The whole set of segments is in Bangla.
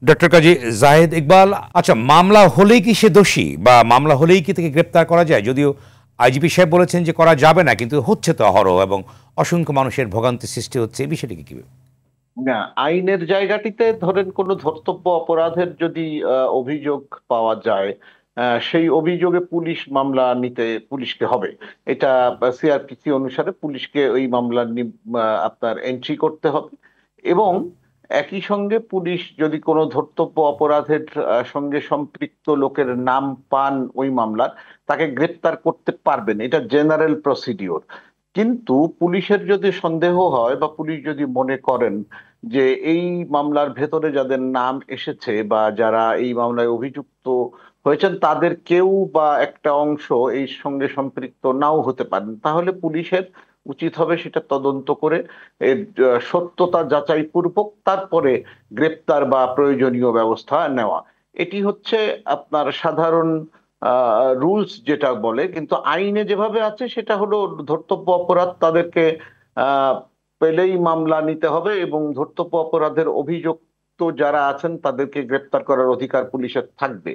ডক্টর কাজী জাহেদ ইকবাল, আচ্ছা, মামলা হলেই কি সে দোষী, বা মামলা হলেই কি তাকে গ্রেপ্তার করা যায়? যদিও আইজিপি সাহেব বলেছেন যে করা যাবে না, কিন্তু হচ্ছে তো অহরহ, এবং অসংখ্য মানুষের ভোগান্তি সৃষ্টি হচ্ছে। এই বিষয়টিকে কি? না, আইনের জায়গাটিতে ধরেন কোনো ধর্তব্য অপরাধের যদি অভিযোগ পাওয়া যায়, সেই অভিযোগে পুলিশ মামলা নিতে পুলিশকে হবে। এটা সিআরপিসি অনুসারে পুলিশকে ওই মামলার আপনার এন্ট্রি করতে হবে। এবং একই সঙ্গে পুলিশ যদি কোনো ধর্তব্য অপরাধের সঙ্গে সম্পৃক্ত লোকের নাম পান ওই মামলার, তাকে গ্রেপ্তার করতে পারবেন। এটা জেনারেল প্রসিডিওর। কিন্তু পুলিশের যদি সন্দেহ হয় বা পুলিশ যদি মনে করেন যে এই মামলার ভেতরে যাদের নাম এসেছে বা যারা এই মামলায় অভিযুক্ত হয়েছেন তাদের কেউ বা একটা অংশ এই সঙ্গে সম্পৃক্ত নাও হতে পারেন, তাহলে পুলিশের উচিত হবে সেটা তদন্ত করে এর সত্যতা যাচাই পূর্বক তারপরে গ্রেপ্তার বা প্রয়োজনীয় ব্যবস্থা নেওয়া। এটি হচ্ছে আপনার সাধারণ রুলস যেটা বলে। কিন্তু আইনে যেভাবে আছে সেটা হলো ধর্তব্য অপরাধ তাদেরকে পেলেই মামলা নিতে হবে এবং ধর্তব্য অপরাধের অভিযুক্ত যারা আছেন তাদেরকে গ্রেপ্তার করার অধিকার পুলিশের থাকবে।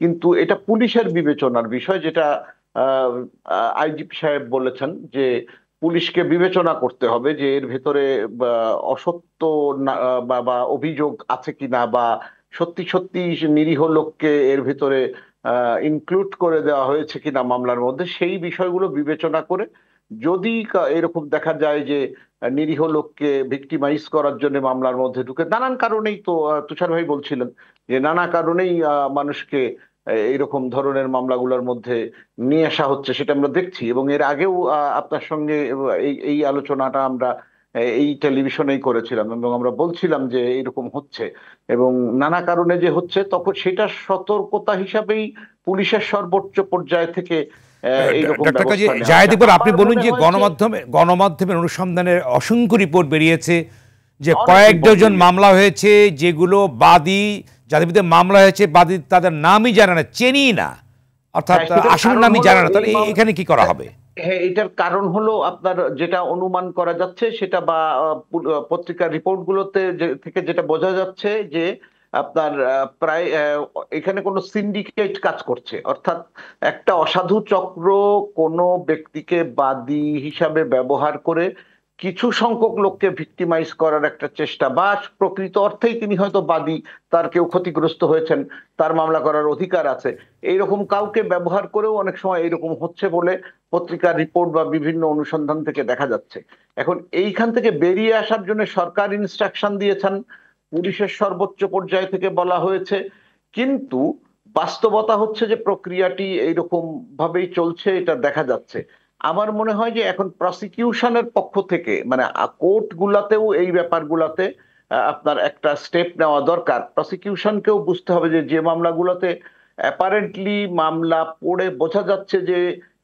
কিন্তু এটা পুলিশের বিবেচনার বিষয়, যেটা আইজিপি সাহেব বলেছেন যে পুলিশকে বিবেচনা করতে হবে যে এর ভেতরে অসত্য বা অভিযোগ আছে কিনা, বা সত্যি সত্যি নিরীহ লোককে এর ভিতরে ইনক্লুড করে দেওয়া হয়েছে কিনা মামলার মধ্যে, সেই বিষয়গুলো বিবেচনা করে যদি এরকম দেখা যায় যে নিরীহ লোককে ভিক্টিমাইজ করার জন্য মামলার মধ্যে ঢুকে নানান কারণেই, তো তুষার ভাই বলছিলেন যে নানা কারণেই মানুষকে এইরকম ধরনের মামলাগুলোর মধ্যে নিয়ে আসা হচ্ছে, সেটা আমরা দেখছি। এবং এর আগেও আপনার সঙ্গে এই এই আলোচনাটা আমরা এই টেলিভিশনেই করেছিলাম এবং আমরা বলছিলাম যে এইরকম হচ্ছে এবং নানা কারণে যে হচ্ছে, তখন সেটা সতর্কতা হিসাবেই পুলিশের সর্বোচ্চ পর্যায় থেকে এইরকম ডক্টর কাজী ব্যবস্থা নেওয়া জাহেদ হচ্ছে। ইকবাল, আপনি আমার বলুন মনে যে হয় যে গণমাধ্যমের অনুসন্ধানের অসংখ্য রিপোর্ট বেরিয়েছে যে অনেক কয়েক রিপোর্ট ডজন বেরিয়েছে। মামলা হয়েছে যেগুলো বাদী, যাদের বিরুদ্ধে মামলা হয়েছে, বাদী তাদের নামই জানে না, চেনি না, অর্থাৎ হ্যাঁ, সেটার আসামির কারণ নামই হলো জানে না। এই তাহলে এখানে কি করা হবে? হ্যাঁ, এটার কারণ হলো আপনার যেটা অনুমান করা যাচ্ছে সেটা বা পত্রিকার রিপোর্ট গুলোতে থেকে যেটা বোঝা যাচ্ছে যে আপনার প্রায় এখানে কোনো সিন্ডিকেট কাজ করছে, অর্থাৎ একটা অসাধু চক্র কোনো ব্যক্তিকে বাদী হিসাবে ব্যবহার করে কিছু সংখ্যক লোককে ভিক্টিমাইজ করার একটা চেষ্টা, বা প্রকৃত অর্থেই তিনি হয়তো বাদী, তার কেউ ক্ষতিগ্রস্ত হয়েছেন, তার মামলা করার অধিকার আছে, এইরকম কাউকে ব্যবহার করেও অনেক সময় এইরকম হচ্ছে বলে পত্রিকার রিপোর্ট বা বিভিন্ন অনুসন্ধান থেকে দেখা যাচ্ছে। এখন এইখান থেকে বেরিয়ে আসার জন্য সরকার ইনস্ট্রাকশন দিয়েছেন, পুলিশের সর্বোচ্চ পর্যায় থেকে বলা হয়েছে, কিন্তু বাস্তবতা হচ্ছে যে প্রক্রিয়াটি এইরকম ভাবেই চলছে, এটা দেখা যাচ্ছে। আমার মনে হয় যে এখন প্রসিকিউশনের পক্ষ থেকে মানে কোর্ট গুলাতেও এই ব্যাপারগুলাতে আপনার একটা স্টেপ নেওয়া দরকার। প্রসিকিউশনকেও বুঝতে হবে যে যে মামলাগুলোতে অ্যাপারেন্টলি মামলা পড়ে বোঝা যাচ্ছে যে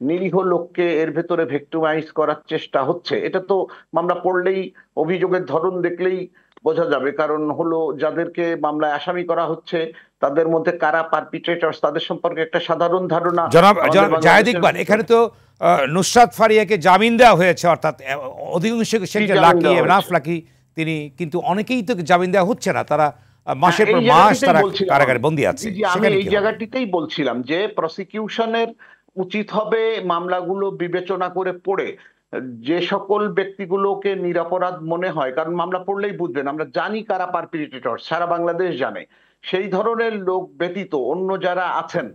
নিরীহ লোককে এর ভেতরে ভিক্টিমাইজ করার চেষ্টা হচ্ছে, এটা তো মামলা পড়লেই অভিযোগের ধরন দেখলেই বোঝা যাবে। কারণ হলো যাদেরকে মামলায় আসামি করা হচ্ছে তাদের মধ্যে কারা পারপিট্রেটরস তাদের সম্পর্কে একটা সাধারণ ধারণা জনাব আমাদের জনাব জাহেদ বাংলাদেশের। ইকবাল, এখানে তো নুসরাত ফারিয়াকে জামিন দেওয়া হয়েছে, অর্থাৎ অধিকাংশ কি ক্ষেত্রে জামিন লাকি দেওয়া এনাফ হয়েছে? লাকি তিনি, কিন্তু অনেকেই তো জামিন দেওয়া হচ্ছে না, তারা হ্যাঁ, মাসের পর এই মাস জায়গাটিতেই তারা বলছিলাম আমি। কারাগারে বন্দী জি আছে। জি, আমি সেখানে এই কি হবে? জায়গাটিতেই বলছিলাম যে প্রসিকিউশনের উচিত হবে মামলাগুলো বিবেচনা করে পড়ে যে সকল ব্যক্তিগুলোকে নিরপরাধ মনে হয়, কারণ মামলা পড়লেই বুঝবেন, আমরা জানি কারা পারপিট্রেটর, সারা বাংলাদেশ জানে, সেই ধরনের লোক ব্যতীত অন্য যারা আছেন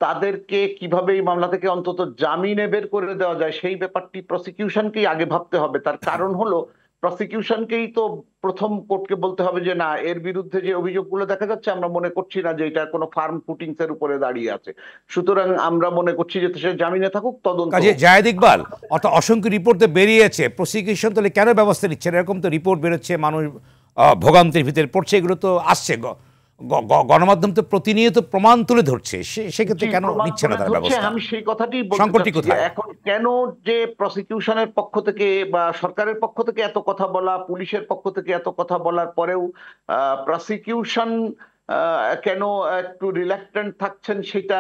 তাদেরকে কিভাবে এই মামলা থেকে অন্তত জামিনে বের করে দেওয়া যায় সেই ব্যাপারটি প্রসিকিউশনকেই আগে ভাবতে হবে। তার কারণ হলো প্রসিকিউশনকেই তো প্রথম কোর্টকে বলতে হবে যে না, এর বিরুদ্ধে যে অভিযোগগুলো দেখা যাচ্ছে আমরা মনে করছি না যে এটা কোনো ফার্ম ফুটিংস এর উপরে দাঁড়িয়ে আছে, সুতরাং আমরা মনে করছি যে সে জামিনে থাকুক, তদন্ত কাজে হোক। জায়েদ ইকবাল, অর্থাৎ অসংখ্য রিপোর্ট তো বেরিয়েছে, প্রসিকিউশন তাহলে কেন ব্যবস্থা নিচ্ছে না? এরকম তো রিপোর্ট বেরোচ্ছে, মানুষ ভোগান্তির ভিতরে পড়ছে, এগুলো তো আসছে, গণমাধ্যম তো প্রতিনিয়ত প্রমাণ তুলে ধরছে, সেক্ষেত্রে জি, কেন প্রমাণ নিচ্ছে না তুলে তার ধরছে। ব্যবস্থা? আমি সেই কথাটি বলতে সংকটটি চাচ্ছি যে কোথায়? এখন কেন যে প্রসিকিউশনের পক্ষ থেকে বা সরকারের পক্ষ থেকে এত কথা বলা, পুলিশের পক্ষ থেকে এত কথা বলার পরেও প্রসিকিউশন কেন একটু রিল্যাক্টেন্ট থাকছেন, সেটা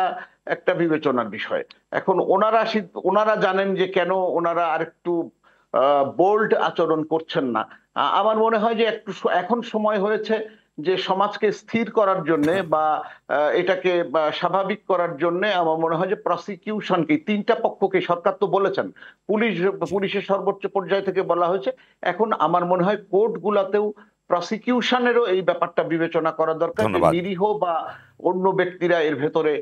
একটা বিবেচনার বিষয়। এখন ওনারা জানেন যে কেন ওনারা আরেকটু বোল্ড আচরণ করছেন না। আমার মনে হয় যে একটু এখন সময় হয়েছে যে সমাজকে স্থির করার জন্য বা এটাকে স্বাভাবিক করার জন্য আমার মনে হয় যে প্রসিকিউশনকে, তিনটা পক্ষকে, সরকার তো বলেছেন, পুলিশের সর্বোচ্চ পর্যায় থেকে বলা হয়েছে, এখন আমার মনে হয় কোর্টগুলোতেও প্রসিকিউশনেরও এই ব্যাপারটা বিবেচনা করা দরকার যে ধন্যবাদ। নিরীহ বা অন্য ব্যক্তিরা এর ভেতরে